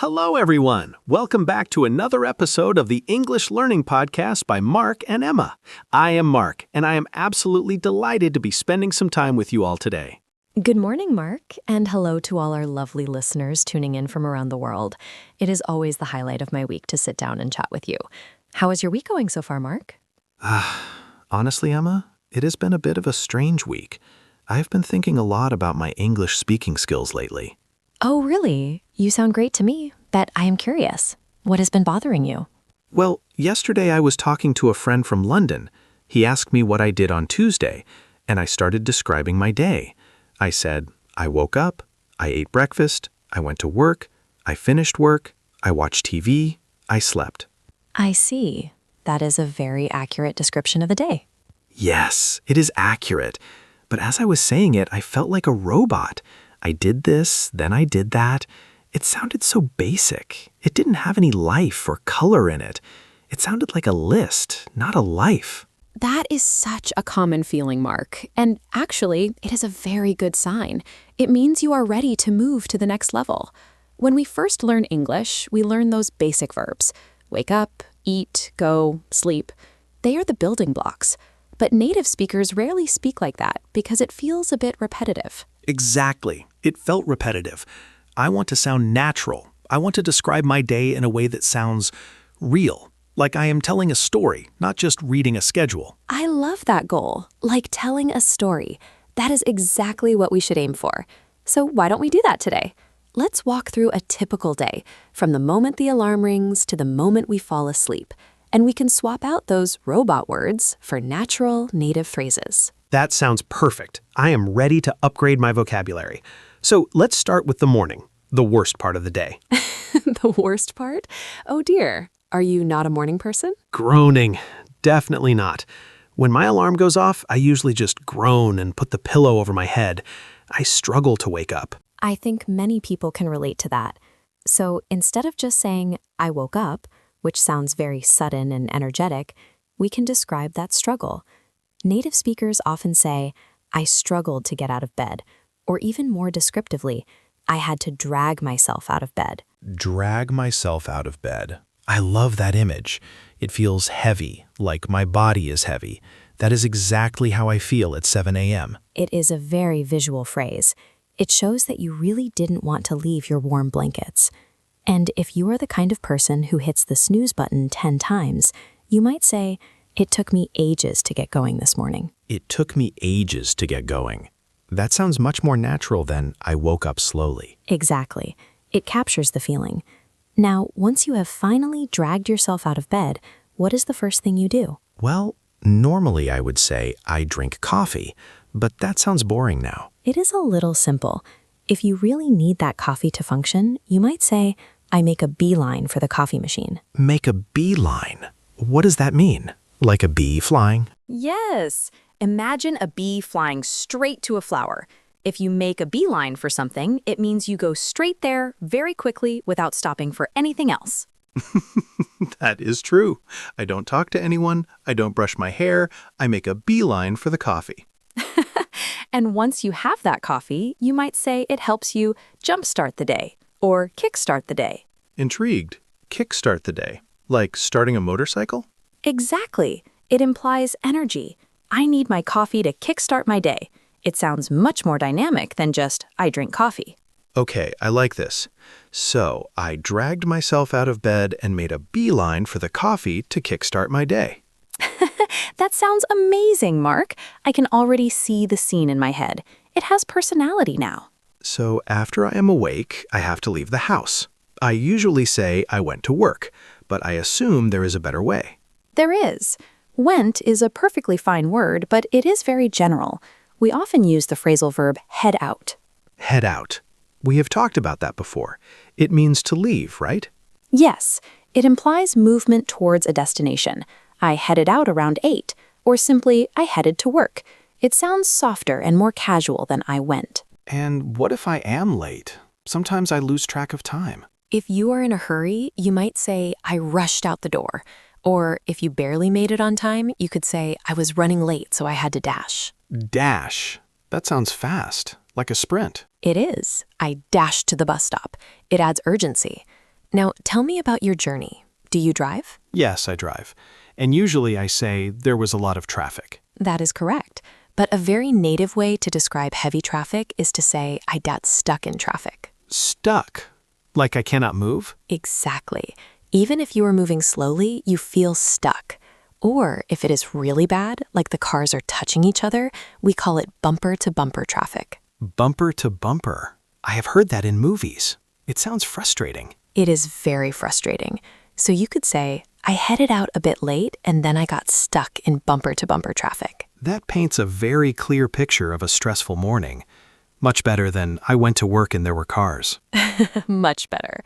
Hello, everyone. Welcome back to another episode of the English Learning Podcast by Mark and Emma. I am Mark, and I am absolutely delighted to be spending some time with you all today. Good morning, Mark, and hello to all our lovely listeners tuning in from around the world. It is always the highlight of my week to sit down and chat with you. How is your week going so far, Mark? Honestly, Emma, it has been a bit of a strange week. I've been thinking a lot about my English speaking skills lately. Oh, really? You sound great to me, but I am curious. What has been bothering you? Well, yesterday I was talking to a friend from London. He asked me what I did on Tuesday, and I started describing my day. I said, I woke up, I ate breakfast, I went to work, I finished work, I watched TV, I slept. I see. That is a very accurate description of a day. Yes, it is accurate. But as I was saying it, I felt like a robot. I did this, then I did that. It sounded so basic. It didn't have any life or color in it. It sounded like a list, not a life. That is such a common feeling, Mark. And actually, it is a very good sign. It means you are ready to move to the next level. When we first learn English, we learn those basic verbs. Wake up, eat, go, sleep. They are the building blocks. But native speakers rarely speak like that because it feels a bit repetitive. Exactly. It felt repetitive. I want to sound natural. I want to describe my day in a way that sounds real, like I am telling a story, not just reading a schedule. I love that goal, like telling a story. That is exactly what we should aim for. So why don't we do that today? Let's walk through a typical day, from the moment the alarm rings to the moment we fall asleep. And we can swap out those robot words for natural native phrases. That sounds perfect. I am ready to upgrade my vocabulary. So let's start with the morning, the worst part of the day. The worst part? Oh dear. Are you not a morning person? Groaning. Definitely not. When my alarm goes off, I usually just groan and put the pillow over my head. I struggle to wake up. I think many people can relate to that. So instead of just saying, I woke up, which sounds very sudden and energetic, we can describe that struggle. Native speakers often say, I struggled to get out of bed, or even more descriptively, I had to drag myself out of bed. Drag myself out of bed. I love that image. It feels heavy, like my body is heavy. That is exactly how I feel at 7 a.m. It is a very visual phrase. It shows that you really didn't want to leave your warm blankets. And if you are the kind of person who hits the snooze button 10 times, you might say, it took me ages to get going this morning. It took me ages to get going. That sounds much more natural than I woke up slowly. Exactly. It captures the feeling. Now, once you have finally dragged yourself out of bed, what is the first thing you do? Well, normally I would say I drink coffee, but that sounds boring now. It is a little simple. If you really need that coffee to function, you might say, I make a beeline for the coffee machine. Make a beeline? What does that mean? Like a bee flying? Yes. Imagine a bee flying straight to a flower. If you make a beeline for something, it means you go straight there very quickly without stopping for anything else. That is true. I don't talk to anyone. I don't brush my hair. I make a beeline for the coffee. And once you have that coffee, you might say it helps you jumpstart the day or kickstart the day. Intrigued. Kickstart the day. Like starting a motorcycle? Exactly. It implies energy. I need my coffee to kickstart my day. It sounds much more dynamic than just, I drink coffee. Okay, I like this. So, I dragged myself out of bed and made a beeline for the coffee to kickstart my day. That sounds amazing, Mark. I can already see the scene in my head. It has personality now. So, after I am awake, I have to leave the house. I usually say I went to work, but I assume there is a better way. There is. Went is a perfectly fine word, but it is very general. We often use the phrasal verb head out. Head out. We have talked about that before. It means to leave, right? Yes, it implies movement towards a destination. I headed out around 8, or simply, I headed to work. It sounds softer and more casual than I went. And what if I am late? Sometimes I lose track of time. If you are in a hurry, you might say, I rushed out the door. Or if you barely made it on time, you could say, I was running late, so I had to dash. Dash. That sounds fast, like a sprint. It is. I dashed to the bus stop. It adds urgency. Now, tell me about your journey. Do you drive? Yes, I drive. And usually I say there was a lot of traffic. That is correct. But a very native way to describe heavy traffic is to say, I got stuck in traffic. Stuck? Like I cannot move? Exactly. Even if you are moving slowly, you feel stuck. Or if it is really bad, like the cars are touching each other, we call it bumper-to-bumper traffic. Bumper to bumper. I have heard that in movies. It sounds frustrating. It is very frustrating. So you could say, I headed out a bit late and then I got stuck in bumper-to-bumper traffic. That paints a very clear picture of a stressful morning. Much better than I went to work and there were cars. Much better.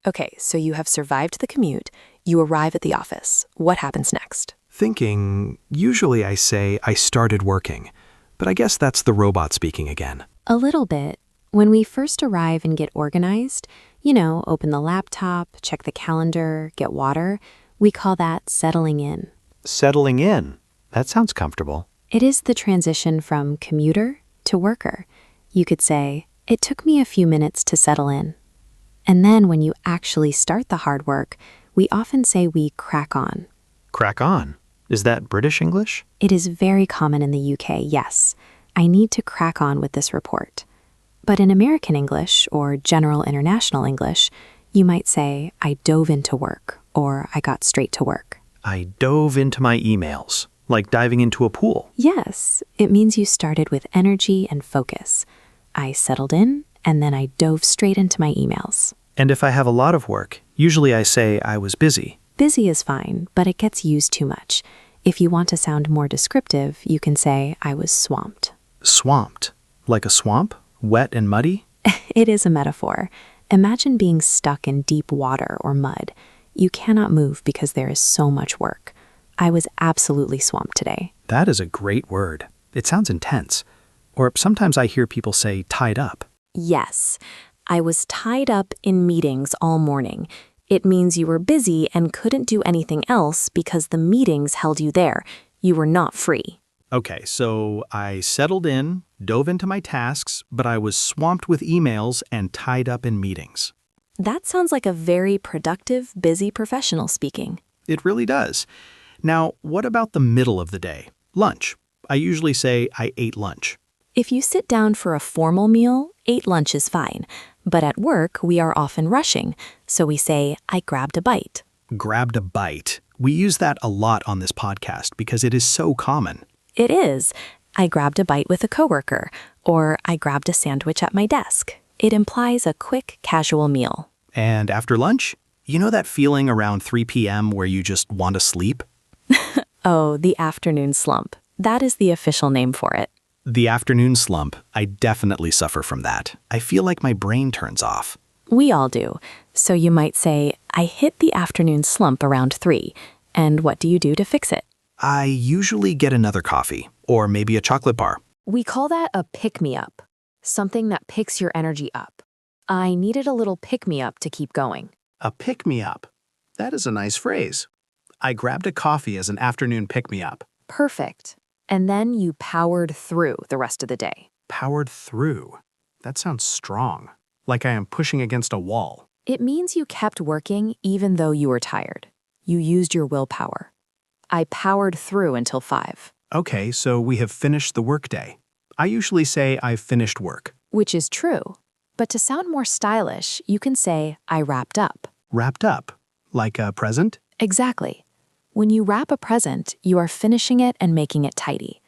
Okay, so you have survived the commute. You arrive at the office. What happens next? Thinking, usually I say I started working. But I guess that's the robot speaking again. A little bit. When we first arrive and get organized, open the laptop, check the calendar, get water, we call that settling in. Settling in? That sounds comfortable. It is the transition from commuter to worker. You could say, it took me a few minutes to settle in. And then when you actually start the hard work, we often say we crack on. Crack on? Is that British English? It is very common in the UK, yes. I need to crack on with this report. But in American English or general international English, you might say, I dove into work, or I got straight to work. I dove into my emails, like diving into a pool. Yes, it means you started with energy and focus. I settled in, and then I dove straight into my emails. And if I have a lot of work, usually I say I was busy. Busy is fine, but it gets used too much. If you want to sound more descriptive, you can say I was swamped. Swamped? Like a swamp? Wet and muddy? It is a metaphor. Imagine being stuck in deep water or mud. You cannot move because there is so much work. I was absolutely swamped today. That is a great word. It sounds intense. Or sometimes I hear people say tied up. Yes, I was tied up in meetings all morning. It means you were busy and couldn't do anything else because the meetings held you there. You were not free. Okay, so I settled in, dove into my tasks, but I was swamped with emails and tied up in meetings. That sounds like a very productive, busy professional speaking. It really does. Now, what about the middle of the day? Lunch. I usually say I ate lunch. If you sit down for a formal meal, ate lunch is fine. But at work, we are often rushing, so we say, I grabbed a bite. Grabbed a bite. We use that a lot on this podcast because it is so common. It is. I grabbed a bite with a coworker, or I grabbed a sandwich at my desk. It implies a quick, casual meal. And after lunch, you know that feeling around 3 p.m. where you just want to sleep? Oh, the afternoon slump. That is the official name for it. The afternoon slump, I definitely suffer from that. I feel like my brain turns off. We all do. So you might say, I hit the afternoon slump around 3. And what do you do to fix it? I usually get another coffee, or maybe a chocolate bar. We call that a pick-me-up, something that picks your energy up. I needed a little pick-me-up to keep going. A pick-me-up. That is a nice phrase. I grabbed a coffee as an afternoon pick-me-up. Perfect. And then you powered through the rest of the day. Powered through. That sounds strong, like I am pushing against a wall. It means you kept working even though you were tired. You used your willpower. I powered through until 5. Okay, so we have finished the workday. I usually say I've finished work. Which is true. But to sound more stylish, you can say I wrapped up. Wrapped up? Like a present? Exactly. When you wrap a present, you are finishing it and making it tidy.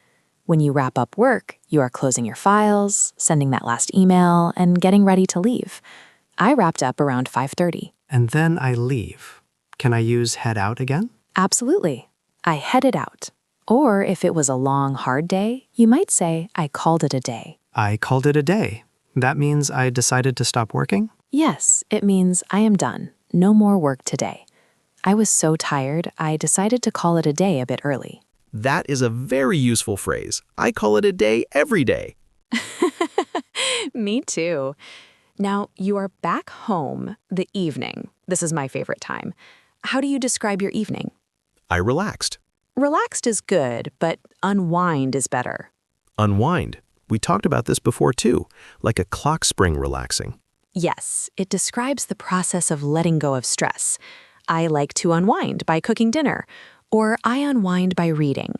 When you wrap up work, you are closing your files, sending that last email, and getting ready to leave. I wrapped up around 5:30. And then I leave. Can I use head out again? Absolutely. I headed out. Or if it was a long, hard day, you might say, I called it a day. I called it a day. That means I decided to stop working? Yes, it means I am done. No more work today. I was so tired, I decided to call it a day a bit early. That is a very useful phrase. I call it a day every day. Me too. Now, you are back home the evening. This is my favorite time. How do you describe your evening? I relaxed. Relaxed is good, but unwind is better. Unwind. We talked about this before too, like a clock spring relaxing. Yes, it describes the process of letting go of stress. I like to unwind by cooking dinner, or I unwind by reading.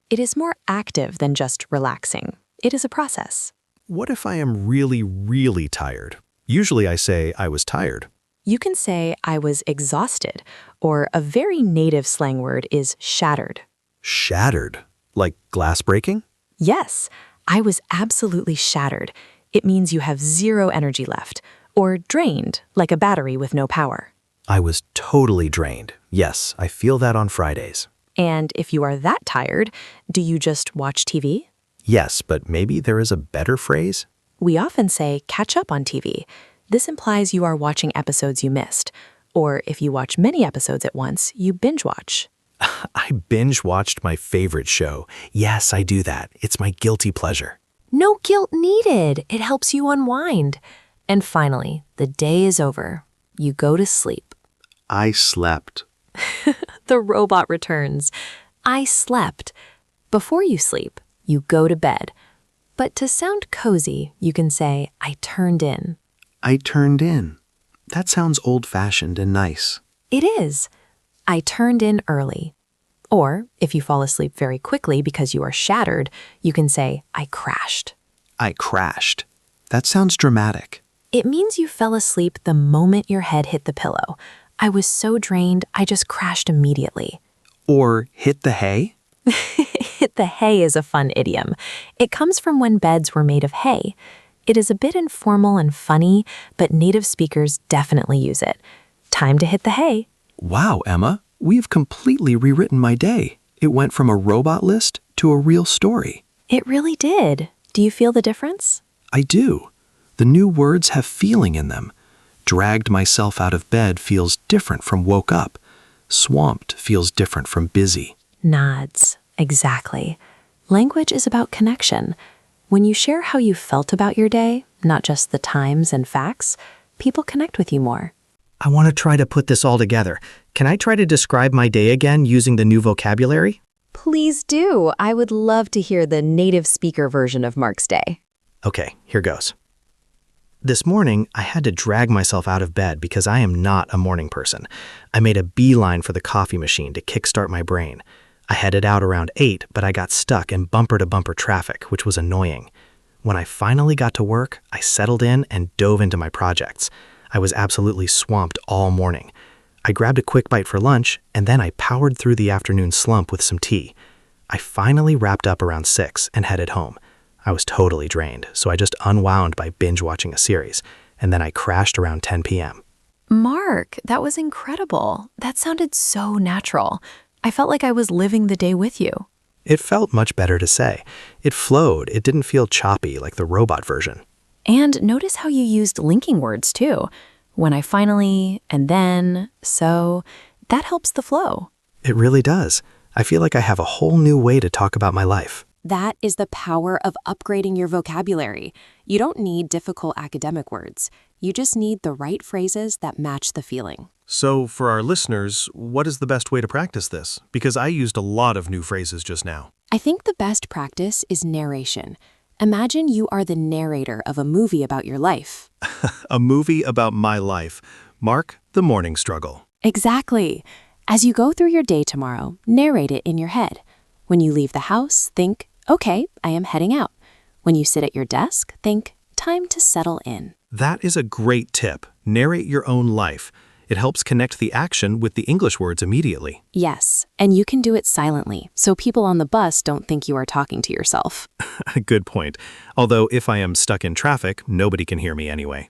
It is more active than just relaxing. It is a process. What if I am really, really tired? Usually I say I was tired. You can say I was exhausted, or a very native slang word is shattered. Shattered? Like glass breaking? Yes, I was absolutely shattered. It means you have zero energy left, or drained, like a battery with no power. I was totally drained. Yes, I feel that on Fridays. And if you are that tired, do you just watch TV? Yes, but maybe there is a better phrase? We often say catch up on TV. This implies you are watching episodes you missed. Or if you watch many episodes at once, you binge watch. I binge watched my favorite show. Yes, I do that. It's my guilty pleasure. No guilt needed. It helps you unwind. And finally, the day is over. You go to sleep. I slept. The robot returns. I slept. Before you sleep, you go to bed. But to sound cozy, you can say, I turned in. I turned in. That sounds old-fashioned and nice. It is. I turned in early. Or, if you fall asleep very quickly because you are shattered, you can say, I crashed. I crashed. That sounds dramatic. It means you fell asleep the moment your head hit the pillow. I was so drained, I just crashed immediately. Or hit the hay? Hit the hay is a fun idiom. It comes from when beds were made of hay. It is a bit informal and funny, but native speakers definitely use it. Time to hit the hay. Wow, Emma, we've completely rewritten my day. It went from a robot list to a real story. It really did. Do you feel the difference? I do. The new words have feeling in them. Dragged myself out of bed feels different from woke up. Swamped feels different from busy. Nods. Exactly. Language is about connection. When you share how you felt about your day, not just the times and facts, people connect with you more. I want to try to put this all together. Can I try to describe my day again using the new vocabulary? Please do. I would love to hear the native speaker version of Mark's day. Okay, here goes. This morning, I had to drag myself out of bed because I am not a morning person. I made a beeline for the coffee machine to kickstart my brain. I headed out around 8, but I got stuck in bumper-to-bumper traffic, which was annoying. When I finally got to work, I settled in and dove into my projects. I was absolutely swamped all morning. I grabbed a quick bite for lunch, and then I powered through the afternoon slump with some tea. I finally wrapped up around 6 and headed home. I was totally drained, so I just unwound by binge-watching a series, and then I crashed around 10 p.m. Mark, that was incredible. That sounded so natural. I felt like I was living the day with you. It felt much better to say. It flowed. It didn't feel choppy like the robot version. And notice how you used linking words too. When I finally, and then, so, that helps the flow. It really does. I feel like I have a whole new way to talk about my life. That is the power of upgrading your vocabulary. You don't need difficult academic words. You just need the right phrases that match the feeling. So, for our listeners, what is the best way to practice this? Because I used a lot of new phrases just now. I think the best practice is narration. Imagine you are the narrator of a movie about your life. A movie about my life. Mark, the morning struggle. Exactly. As you go through your day tomorrow, narrate it in your head. When you leave the house, think, okay, I am heading out. When you sit at your desk, think, time to settle in. That is a great tip. Narrate your own life. It helps connect the action with the English words immediately. Yes, and you can do it silently, so people on the bus don't think you are talking to yourself. Good point. Although if I am stuck in traffic, nobody can hear me anyway.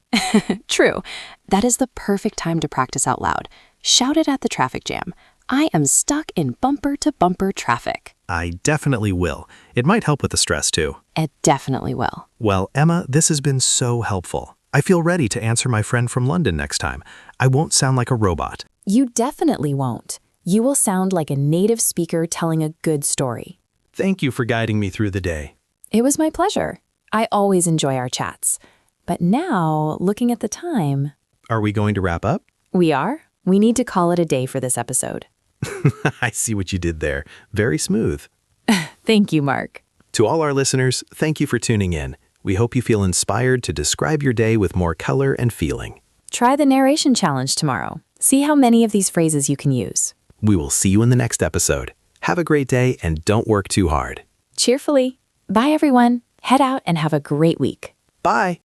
True. That is the perfect time to practice out loud. Shout it at the traffic jam. I am stuck in bumper-to-bumper traffic. I definitely will. It might help with the stress too. It definitely will. Well, Emma, this has been so helpful. I feel ready to answer my friend from London next time. I won't sound like a robot. You definitely won't. You will sound like a native speaker telling a good story. Thank you for guiding me through the day. It was my pleasure. I always enjoy our chats. But now, looking at the time... Are we going to wrap up? We are. We need to call it a day for this episode. I see what you did there. Very smooth. Thank you, Mark. To all our listeners, thank you for tuning in. We hope you feel inspired to describe your day with more color and feeling. Try the narration challenge tomorrow. See how many of these phrases you can use. We will see you in the next episode. Have a great day and don't work too hard. Cheerfully. Bye, everyone. Head out and have a great week. Bye.